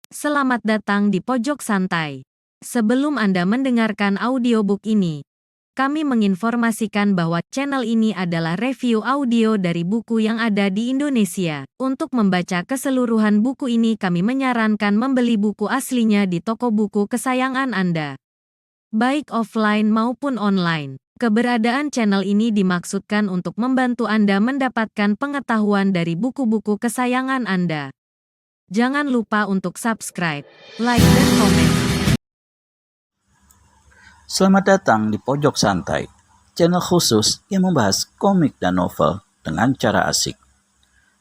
Selamat datang di Pojok Santai. Sebelum Anda mendengarkan audiobook ini, kami menginformasikan bahwa channel ini adalah review audio dari buku yang ada di Indonesia. Untuk membaca keseluruhan buku ini, kami menyarankan membeli buku aslinya di toko buku kesayangan Anda, baik offline maupun online. Keberadaan channel ini dimaksudkan untuk membantu Anda mendapatkan pengetahuan dari buku-buku kesayangan Anda. Jangan lupa untuk subscribe, like, dan komen. Selamat datang di Pojok Santai, channel khusus yang membahas komik dan novel dengan cara asik.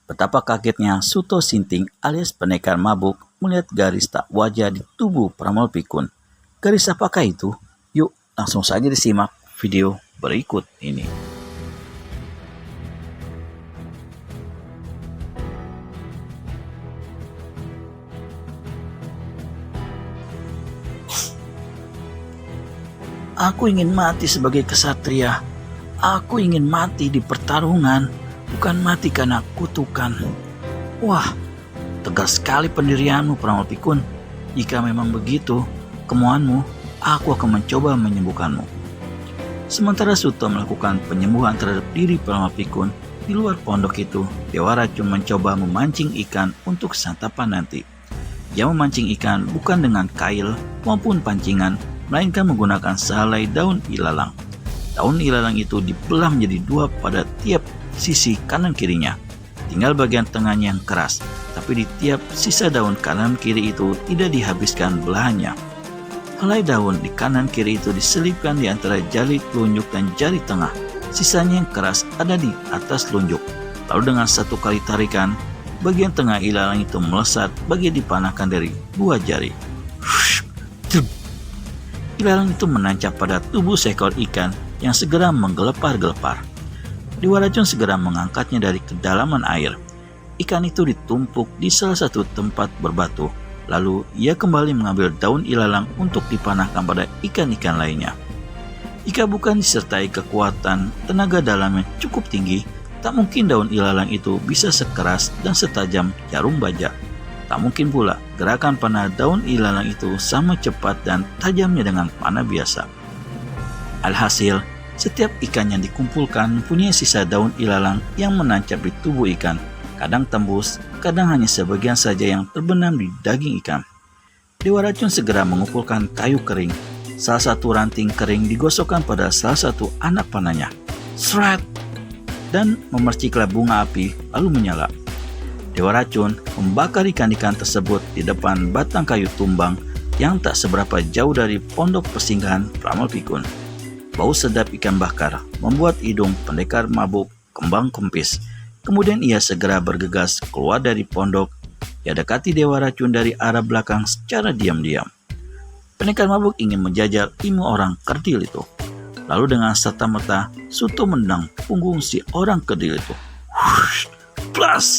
Betapa kagetnya Suto Sinting alias pendekar mabuk melihat garis tak wajar di tubuh Pramol Pikun. Garis apakah itu? Yuk langsung saja disimak video berikut ini. Aku ingin mati sebagai kesatria. Aku ingin mati di pertarungan, bukan mati karena kutukan. Wah, tegas sekali pendirianmu, Pramol Pikun. Jika memang begitu kemauanmu, aku akan mencoba menyembuhkanmu. Sementara Suto melakukan penyembuhan terhadap diri Pramol Pikun, di luar pondok itu, Dewa Racun mencoba memancing ikan untuk santapan nanti. Dia memancing ikan bukan dengan kail maupun pancingan, melainkan menggunakan sehelai daun ilalang. Daun ilalang itu dibelah menjadi dua pada tiap sisi kanan kirinya. Tinggal bagian tengahnya yang keras, tapi di tiap sisa daun kanan kiri itu tidak dihabiskan belahannya. Helai daun di kanan kiri itu diselipkan di antara jari telunjuk dan jari tengah. Sisanya yang keras ada di atas telunjuk. Lalu dengan satu kali tarikan, bagian tengah ilalang itu melesat bagi dipanahkan dari dua jari. Ilalang itu menancap pada tubuh seekor ikan yang segera menggelepar-gelepar. Dewa Racun segera mengangkatnya dari kedalaman air. Ikan itu ditumpuk di salah satu tempat berbatu. Lalu ia kembali mengambil daun ilalang untuk dipanahkan pada ikan-ikan lainnya. Jika bukan disertai kekuatan tenaga dalam yang cukup tinggi, tak mungkin daun ilalang itu bisa sekeras dan setajam jarum baja. Tak mungkin pula gerakan panah daun ilalang itu sama cepat dan tajamnya dengan panah biasa. Alhasil, setiap ikan yang dikumpulkan mempunyai sisa daun ilalang yang menancap di tubuh ikan. Kadang tembus, kadang hanya sebagian saja yang terbenam di daging ikan. Dewa Racun segera mengumpulkan kayu kering. Salah satu ranting kering digosokkan pada salah satu anak panahnya. Sret! Dan memerciklah bunga api lalu menyala. Dewa Racun membakar ikan-ikan tersebut di depan batang kayu tumbang yang tak seberapa jauh dari pondok persinggahan Pramol Pikun. Bau sedap ikan bakar membuat hidung pendekar mabuk kembang kempis. Kemudian ia segera bergegas keluar dari pondok. Ia dekati Dewa Racun dari arah belakang secara diam-diam. Pendekar mabuk ingin menjajal ilmu orang kerdil itu. Lalu dengan serta-merta Suto menendang punggung si orang kerdil itu. Plus!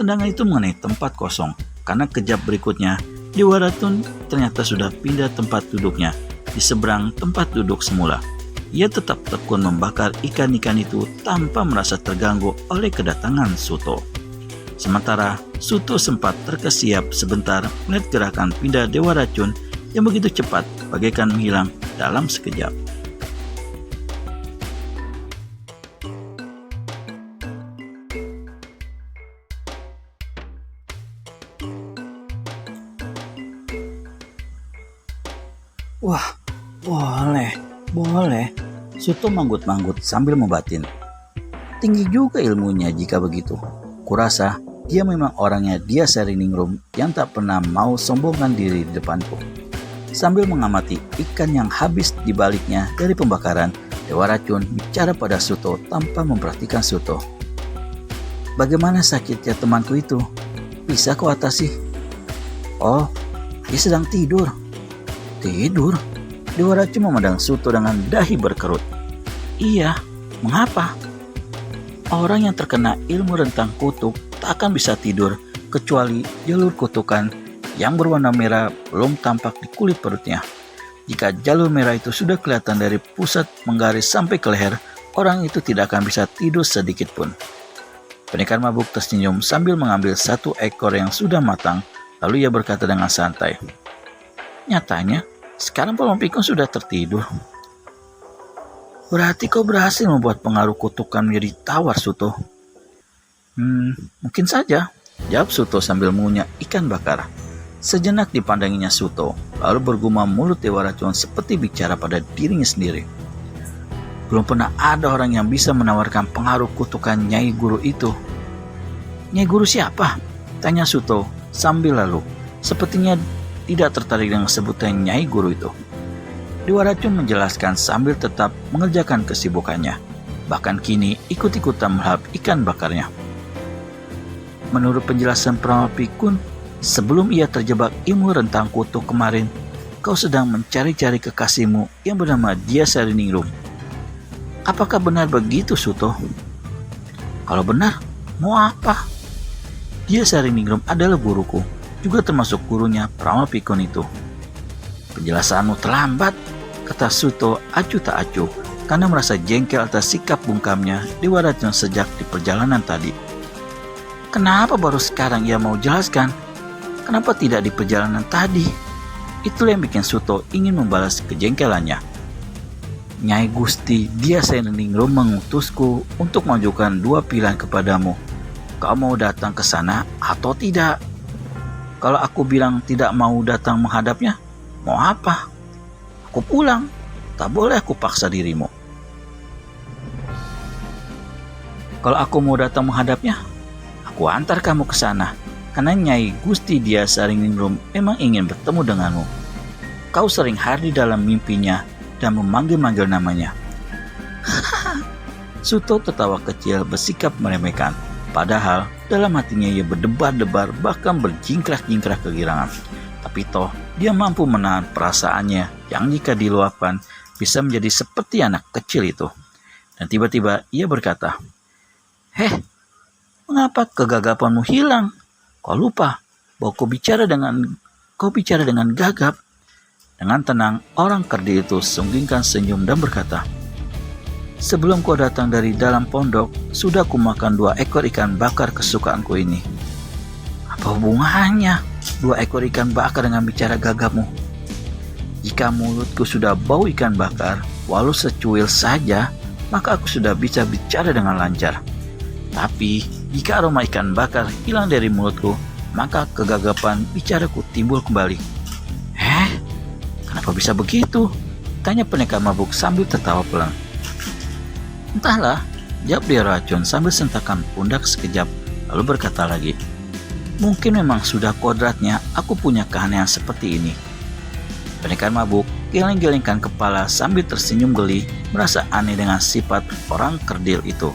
Tendangan itu mengenai tempat kosong. Karena kejap berikutnya, Dewa Racun ternyata sudah pindah tempat duduknya di seberang tempat duduk semula. Ia tetap tekun membakar ikan-ikan itu tanpa merasa terganggu oleh kedatangan Suto. Sementara Suto sempat terkesiap sebentar melihat gerakan pindah Dewa Racun yang begitu cepat bagaikan menghilang dalam sekejap. Wah, boleh. Suto manggut-manggut sambil membatin. Tinggi juga ilmunya jika begitu. Kurasa dia memang orangnya dia Sariningrum yang tak pernah mau sombongkan diri di depanku. Sambil mengamati ikan yang habis dibaliknya dari pembakaran, Dewa Racun bicara pada Suto tanpa memperhatikan Suto. Bagaimana sakitnya temanku itu? Bisa kau atasi? Oh, dia sedang tidur. Tidur? Dewa Racun memandang Suto dengan dahi berkerut. Iya, mengapa? Orang yang terkena ilmu rentang kutuk tak akan bisa tidur kecuali jalur kutukan yang berwarna merah belum tampak di kulit perutnya. Jika jalur merah itu sudah kelihatan dari pusat menggaris sampai ke leher, orang itu tidak akan bisa tidur sedikit pun. Pendekar mabuk tersenyum sambil mengambil satu ekor yang sudah matang, Lalu ia berkata dengan santai, "Nyatanya, sekarang Paman Pikun sudah tertidur." "Berarti kau berhasil membuat pengaruh kutukan menjadi tawar, Suto." Mungkin saja," jawab Suto sambil mengunyah ikan bakar. Sejenak dipandanginya Suto, lalu bergumam mulut Dewa Racun seperti bicara pada dirinya sendiri. "Belum pernah ada orang yang bisa menawarkan pengaruh kutukan Nyai Guru itu." "Nyai Guru siapa?" tanya Suto sambil lalu. Sepertinya tidak tertarik dengan sebutan Nyai Guru itu. Dewa Racun menjelaskan sambil tetap mengerjakan kesibukannya. Bahkan kini ikut-ikutan melahap ikan bakarnya. "Menurut penjelasan Pramana Pikun, sebelum ia terjebak ilmu rentang kutuk kemarin, kau sedang mencari-cari kekasihmu yang bernama Dia Sariningrum. Apakah benar begitu, Suto?" "Kalau benar, mau apa?" "Dia Sariningrum adalah guruku, juga termasuk gurunya Pramana Pikun itu." "Penjelasanmu terlambat," kata Suto acuh tak acuh, karena merasa jengkel atas sikap bungkamnya Dewa Racun sejak di perjalanan tadi. Kenapa baru sekarang ia mau jelaskan? Kenapa tidak di perjalanan tadi? Itulah yang bikin Suto ingin membalas kejengkelannya. "Nyai Gusti Dia Sariningrum mengutusku untuk mengajukan 2 pilihan kepadamu. Kau mau datang ke sana atau tidak? Kalau aku bilang tidak mau datang menghadapnya, mau apa? Aku pulang. Tak boleh aku paksa dirimu. Kalau aku mau datang menghadapnya, aku antar kamu ke sana. Karena Nyai Gusti Dia Sariningrum memang ingin bertemu denganmu. Kau sering hadir dalam mimpinya dan memanggil-manggil namanya." Suto tertawa kecil bersikap meremehkan. Padahal dalam hatinya ia berdebar-debar bahkan berjingkrak-jingkrak kegirangan. Tapi toh dia mampu menahan perasaannya yang jika diluapkan bisa menjadi seperti anak kecil itu. Dan tiba-tiba ia berkata, "Heh, mengapa kegagapanmu hilang? Kau lupa bahwa kau bicara dengan gagap." Dengan tenang, orang kerdil itu sunggingkan senyum dan berkata, "Sebelum kau datang dari dalam pondok, sudah kumakan 2 ekor ikan bakar kesukaanku ini." "Apa hubungannya 2 ekor ikan bakar dengan bicara gagapmu? Jika mulutku sudah bau ikan bakar, walau secuil saja, maka aku sudah bisa bicara dengan lancar. Tapi jika aroma ikan bakar hilang dari mulutku, maka kegagapan bicaraku timbul kembali." "Kenapa bisa begitu?" tanya pendekar mabuk sambil tertawa pelan. "Entahlah," jawab Dia Racun sambil sentakan pundak sekejap, lalu berkata lagi, "Mungkin memang sudah kodratnya aku punya keanehan seperti ini." Pendekar mabuk geleng-gelengkan kepala sambil tersenyum geli, merasa aneh dengan sifat orang kerdil itu.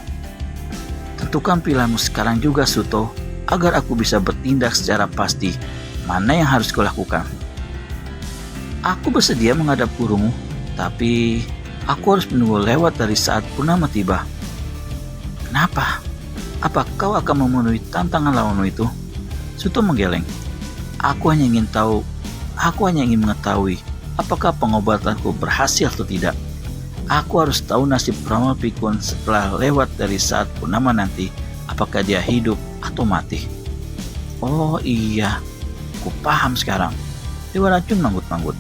"Tentukan pilihanmu sekarang juga, Suto, agar aku bisa bertindak secara pasti. Mana yang harus kulakukan?" "Aku bersedia menghadap gurumu, tapi aku harus menunggu lewat dari saat purnama tiba." "Kenapa? Apa kau akan memenuhi tantangan lawanmu itu?" Suto menggeleng. Aku hanya ingin mengetahui apakah pengobatanku berhasil atau tidak. Aku harus tahu nasib Pramana Pikun setelah lewat dari saat purnama nanti, apakah dia hidup atau mati." "Oh iya, aku paham sekarang." Dewa Racun manggut-manggut.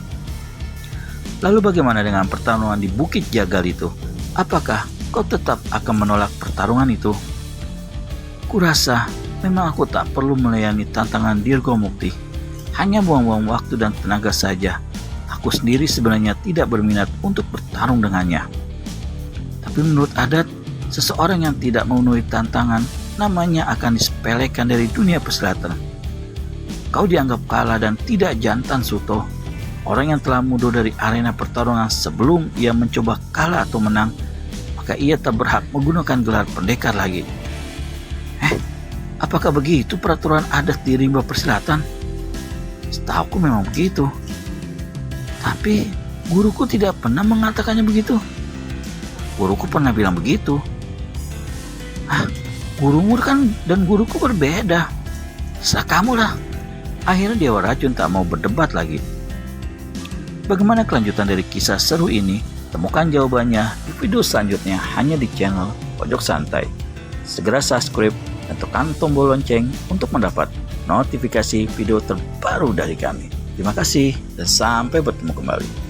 "Lalu bagaimana dengan pertarungan di Bukit Jagal itu? Apakah kau tetap akan menolak pertarungan itu?" "Kurasa memang aku tak perlu melayani tantangan Dirgo Mukti. Hanya buang-buang waktu dan tenaga saja. Aku sendiri sebenarnya tidak berminat untuk bertarung dengannya. Tapi menurut adat, seseorang yang tidak memenuhi tantangan namanya akan disepelekan dari dunia persilatan. Kau dianggap kalah dan tidak jantan, Suto. Orang yang telah mundur dari arena pertarungan sebelum ia mencoba kalah atau menang, maka ia tak berhak menggunakan gelar pendekar lagi." Apakah begitu peraturan adat di rimba persilatan?" "Setahuku memang begitu. Tapi guruku tidak pernah mengatakannya begitu." "Guruku pernah bilang begitu." Gurumu kan dan guruku berbeda. Terserah kamulah." Akhirnya Dewa Racun tak mau berdebat lagi. Bagaimana kelanjutan dari kisah seru ini? Temukan jawabannya di video selanjutnya hanya di channel Pojok Santai. Segera subscribe dan tekan tombol lonceng untuk mendapat notifikasi video terbaru dari kami. Terima kasih dan sampai bertemu kembali.